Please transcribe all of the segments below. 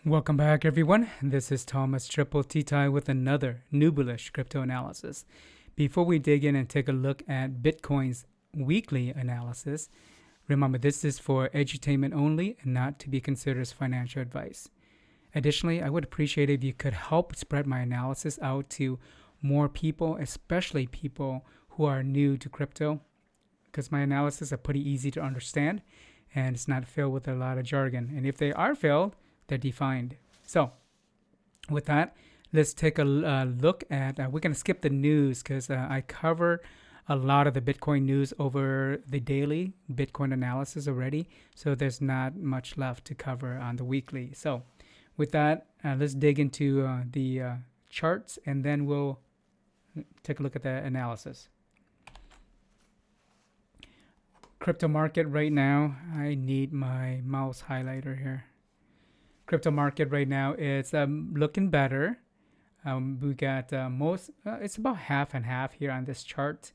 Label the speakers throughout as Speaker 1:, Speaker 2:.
Speaker 1: Welcome back, everyone. This is Thomas Triple T Tie with another new bullish crypto analysis. Before we dig in and take a look at Bitcoin's weekly analysis, remember this is for edutainment only and not to be considered as financial advice. Additionally, I would appreciate if you could help spread my analysis out to more people, especially people who are new to crypto, because my analysis are pretty easy to understand and it's not filled with a lot of jargon. And if they are filled, they're defined. So with that, let's take a look at, we're going to skip the news because I cover a lot of the Bitcoin news over the daily Bitcoin analysis already. So there's not much left to cover on the weekly. So with that, let's dig into the charts and then we'll take a look at the analysis. Crypto market right now, I need my mouse highlighter here. Crypto market right now is looking better. We got it's about half and half here on this chart,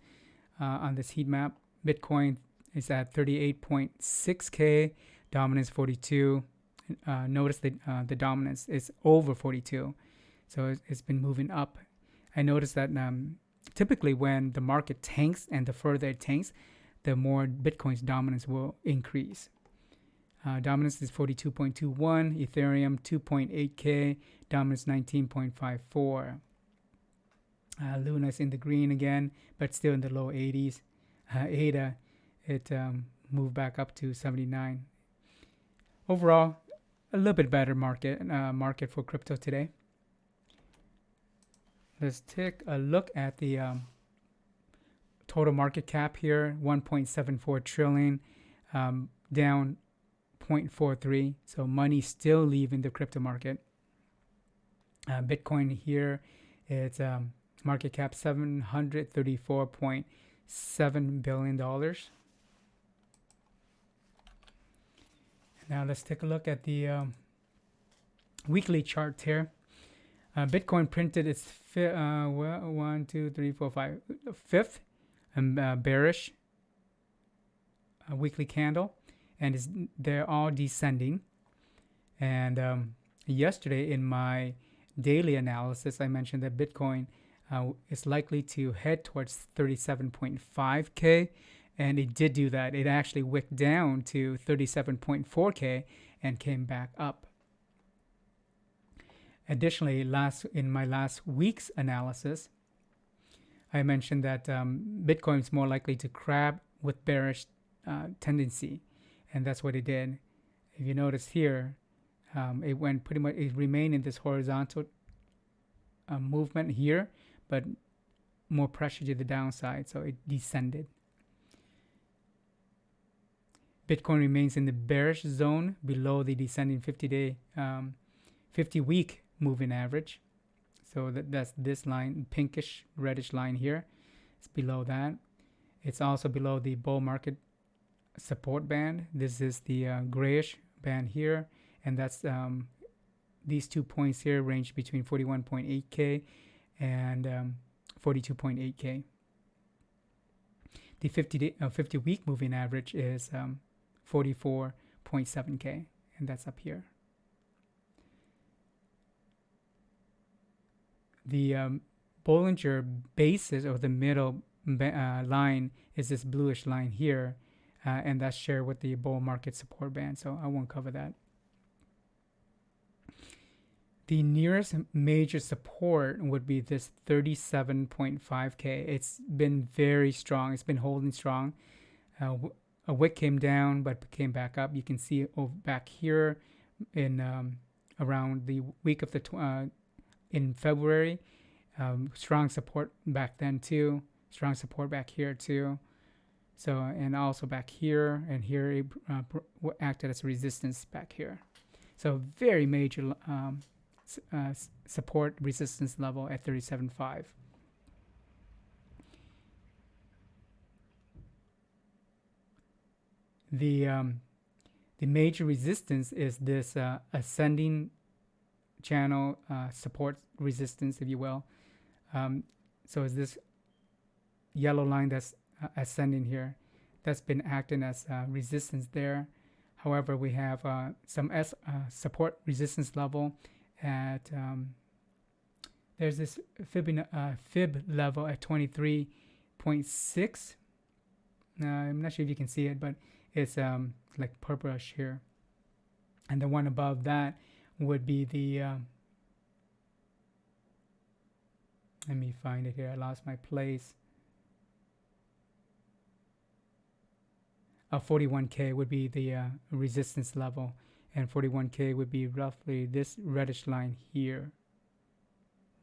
Speaker 1: on this heat map. Bitcoin is at 38.6K, dominance 42. Notice that the dominance is over 42, so it's been moving up. I noticed that typically when the market tanks and the further it tanks, the more Bitcoin's dominance will increase. Dominance is 42.21, Ethereum 2.8K, dominance 19.54. Luna's in the green again, but still in the low 80s. ADA, it moved back up to 79. Overall, a little bit better market for crypto today. Let's take a look at the total market cap here, 1.74 trillion, down 0.43, so money still leaving the crypto market. Bitcoin here, it's market cap $734.7 billion. Now let's take a look at the weekly chart here. Bitcoin printed its fifth bearish weekly candle, and they're all descending. And yesterday in my daily analysis, I mentioned that Bitcoin is likely to head towards 37.5K, and it did do that. It actually wicked down to 37.4K and came back up. Additionally, in my last week's analysis, I mentioned that Bitcoin is more likely to crab with bearish tendency. And that's what it did. If you notice here, it remained in this horizontal movement here, but more pressure to the downside, so it descended. Bitcoin remains in the bearish zone below the descending 50-week moving average. So that's this line, pinkish reddish line here. It's below that. It's also below the bull market support band. This is the grayish band here, and that's these 2 points here range between 41.8K and 42.8K. The 50-week moving average is 44.7K, and that's up here. The Bollinger basis, or the middle line, is this bluish line here. And that's shared with the bull market support band, so I won't cover that. The nearest major support would be this 37.5K. It's been very strong. It's been holding strong. A wick came down, but came back up. You can see back here in around the week of in February. Strong support back then too. Strong support back here too. So, and also back here, and here it acted as resistance back here. So very major support resistance level at 37.5. The major resistance is this ascending channel support resistance, if you will. So is this yellow line that's ascending here, that's been acting as resistance there. However, we have some support resistance level at there's this fib level at 23.6. I'm not sure if you can see it, but it's like purplish here. And the one above that would be the, let me find it here. I lost my place. 41K would be the resistance level, and 41K would be roughly this reddish line here,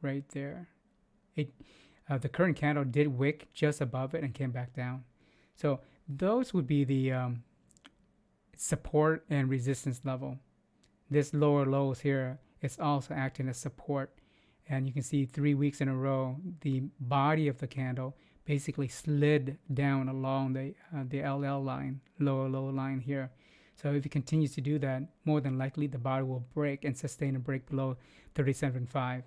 Speaker 1: right there. The current candle did wick just above it and came back down. So those would be the support and resistance level. This lower lows here is also acting as support, and you can see 3 weeks in a row the body of the candle basically slid down along the LL line, lower low line here. So if it continues to do that, more than likely the body will break and sustain a break below 37.5.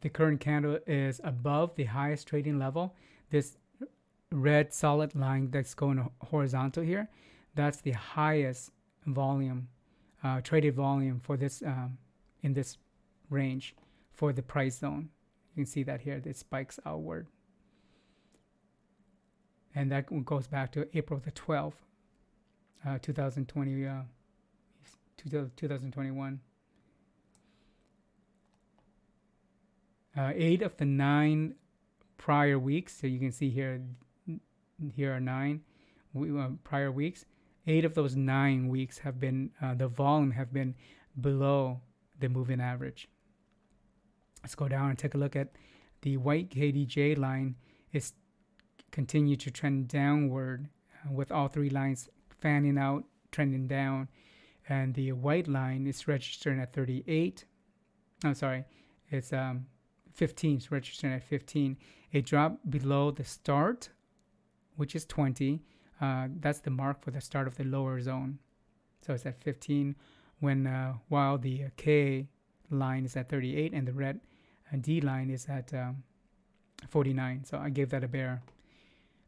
Speaker 1: The current candle is above the highest trading level. This red solid line that's going horizontal here, that's the highest volume, traded volume for this in this range for the price zone. You can see that here, it spikes outward. And that goes back to April the 12th, 2021. 8 of the 9 prior weeks, so you can see here are 9 prior weeks. 8 of those 9 weeks have been, the volume have been below the moving average. Let's go down and take a look at the white KDJ line. It's continued to trend downward with all 3 lines fanning out, trending down. And the white line is registering at 38. I'm sorry, it's 15, it's registering at 15. It dropped below the start, which is 20. That's the mark for the start of the lower zone. So it's at 15 when while the K line is at 38 and the red D line is at 49. So I gave that a bear.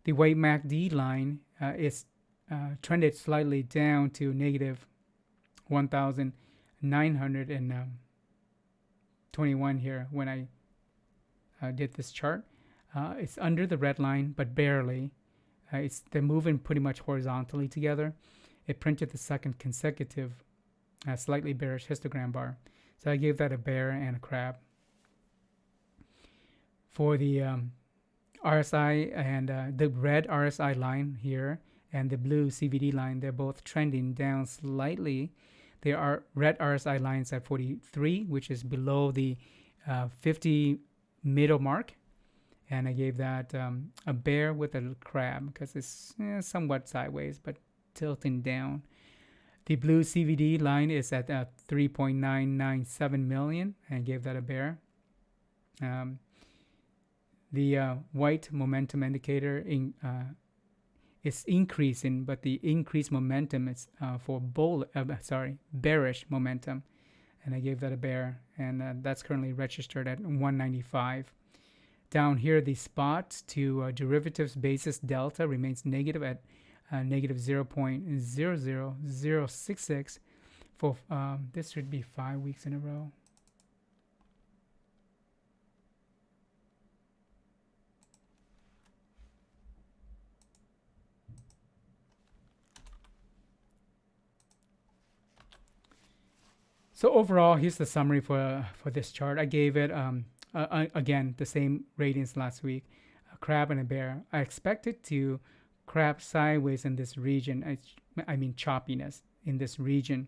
Speaker 1: The white MACD line is trended slightly down to negative 1,921 here when I did this chart. It's under the red line, but barely. They're moving pretty much horizontally together. It printed the second consecutive slightly bearish histogram bar. So I gave that a bear and a crab. For the RSI and the red RSI line here and the blue CVD line, they're both trending down slightly. There are red RSI lines at 43, which is below the 50 middle mark. And I gave that a bear with a crab because it's somewhat sideways, but tilting down. The blue CVD line is at 3.997 million, and I gave that a bear. The white momentum indicator is increasing, but the increased momentum is for bearish momentum, and I gave that a bear, and that's currently registered at 195. Down here, the spot to derivatives basis delta remains negative at negative 0.00066 for this should be 5 weeks in a row. So overall, here's the summary for this chart. I gave it again the same ratings last week, a crab and a bear. I expect it to crab sideways in this region. I mean choppiness in this region,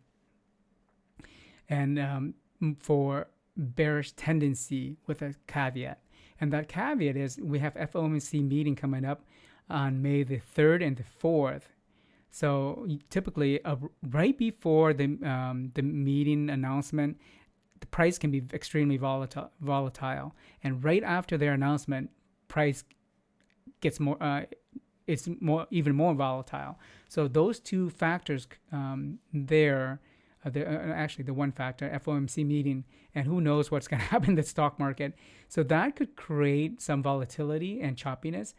Speaker 1: and for bearish tendency with a caveat. And that caveat is we have FOMC meeting coming up on May the 3rd and the 4th. So typically, right before the meeting announcement, the price can be extremely volatile, and right after their announcement, price gets even more volatile. So those two factors actually the one factor, FOMC meeting, and who knows what's going to happen in the stock market. So that could create some volatility and choppiness.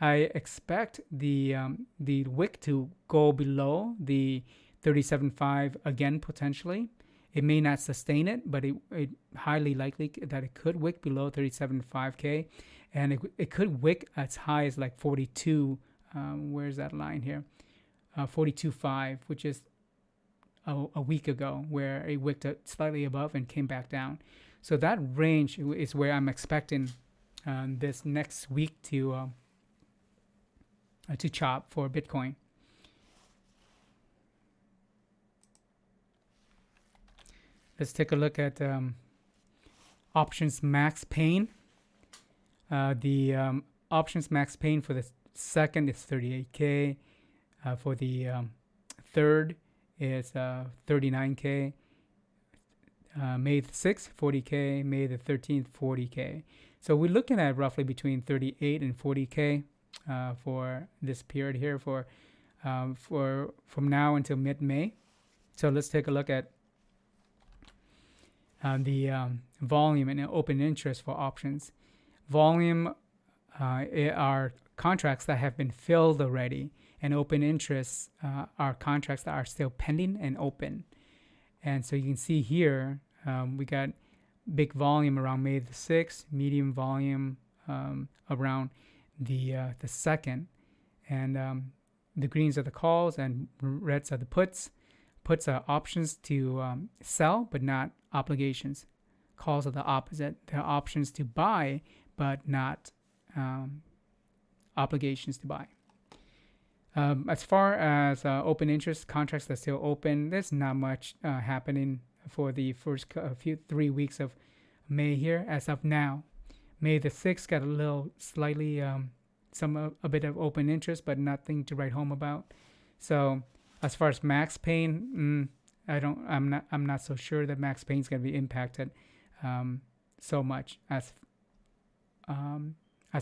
Speaker 1: I expect the wick to go below the 37.5 again potentially. It may not sustain it, but it highly likely that it could wick below 37.5K, and it could wick as high as like 42. Where's that line here? 42.5, which is a week ago, where it wicked slightly above and came back down. So that range is where I'm expecting this next week to chop for Bitcoin. Let's take a look at options max pain. The options max pain for the second is 38K. For the third is 39K. May the 6th, 40K. May the 13th, 40K. So we're looking at roughly between 38 and 40K for this period here for from now until mid-May. So let's take a look at the volume and open interest for options. Volume are contracts that have been filled already, and open interests are contracts that are still pending and open. And so you can see here we got big volume around May the 6th, medium volume around the 2nd, and the greens are the calls and reds are the puts. Puts are options to sell but not obligations. Calls are the opposite. They're options to buy but not obligations to buy. As far as open interest contracts that are still open, there's not much happening for the first 3 weeks of May here as of now. May the 6th got a little slightly a bit of open interest, but nothing to write home about. So as far as max pain, I'm not so sure that max pain is going to be impacted so much as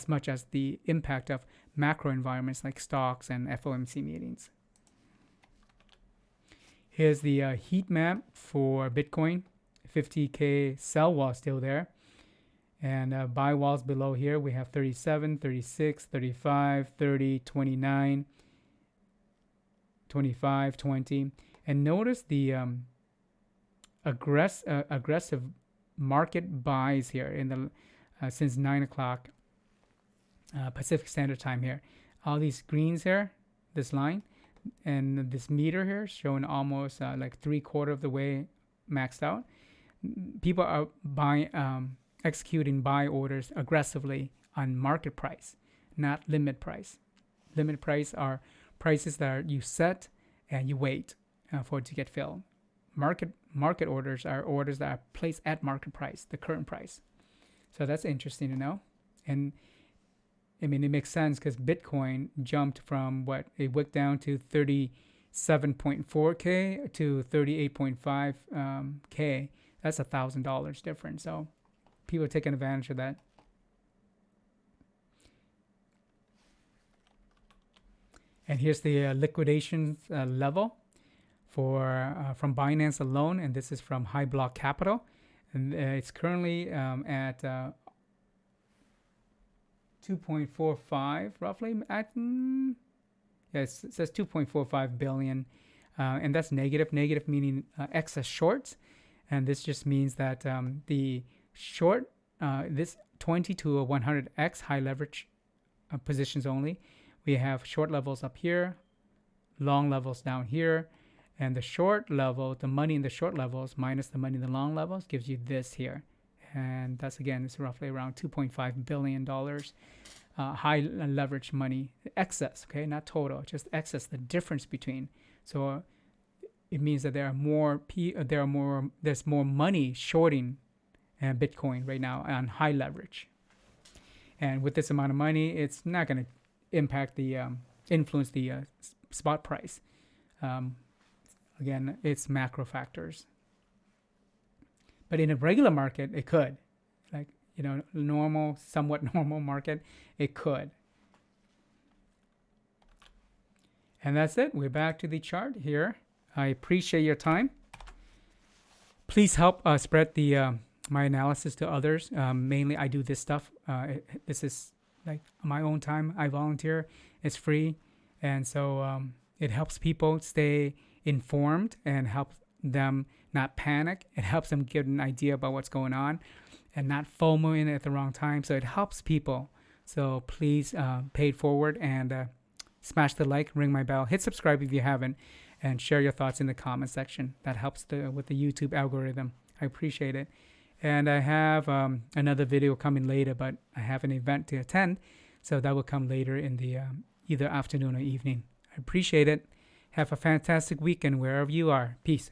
Speaker 1: much as the impact of macro environments like stocks and FOMC meetings. Here's the heat map for Bitcoin. 50K sell wall still there, and buy walls below here. We have 37, 36, 35, 30, 29, 25, 20, and notice the aggressive market buys here in the since 9 o'clock Pacific Standard Time here. All these greens here, this line, and this meter here showing almost like 3/4 of the way maxed out. People are buying, executing buy orders aggressively on market price, not limit price. Limit price are prices that you set and you wait for it to get filled. Market orders are orders that are placed at market price, the current price. So that's interesting to know. And I mean, it makes sense because Bitcoin jumped from what it wicked down to 37.4K to 38.5K. That's $1,000 difference. So people are taking advantage of that. And here's the liquidation level for from Binance alone, and this is from High Block Capital, and it's currently at 2.45 roughly. Yes, it says 2.45 billion, and that's negative. Negative meaning excess shorts, and this just means that the short this 20 to 100x high leverage positions only. We have short levels up here, long levels down here, and the short level, the money in the short levels minus the money in the long levels gives you this here. And that's, again, it's roughly around $2.5 billion high leverage money, excess, okay, not total, just excess, the difference between. So it means that there's more money shorting Bitcoin right now on high leverage. And with this amount of money, it's not going to impact the influence the spot price. Again, it's macro factors. But in a regular market, it could, like, somewhat normal market, it could. And that's it. We're back to the chart here. I appreciate your time. Please help spread the my analysis to others. Mainly, I do this stuff. This like my own time. I volunteer. It's free, and so it helps people stay informed and helps them not panic. It helps them get an idea about what's going on and not FOMO in it at the wrong time. So it helps people. So please pay it forward and smash the like, ring my bell, hit subscribe if you haven't, and share your thoughts in the comment section. That helps with the YouTube algorithm. I appreciate it. And I have another video coming later, but I have an event to attend, so that will come later in the either afternoon or evening. I appreciate it. Have a fantastic weekend wherever you are. Peace.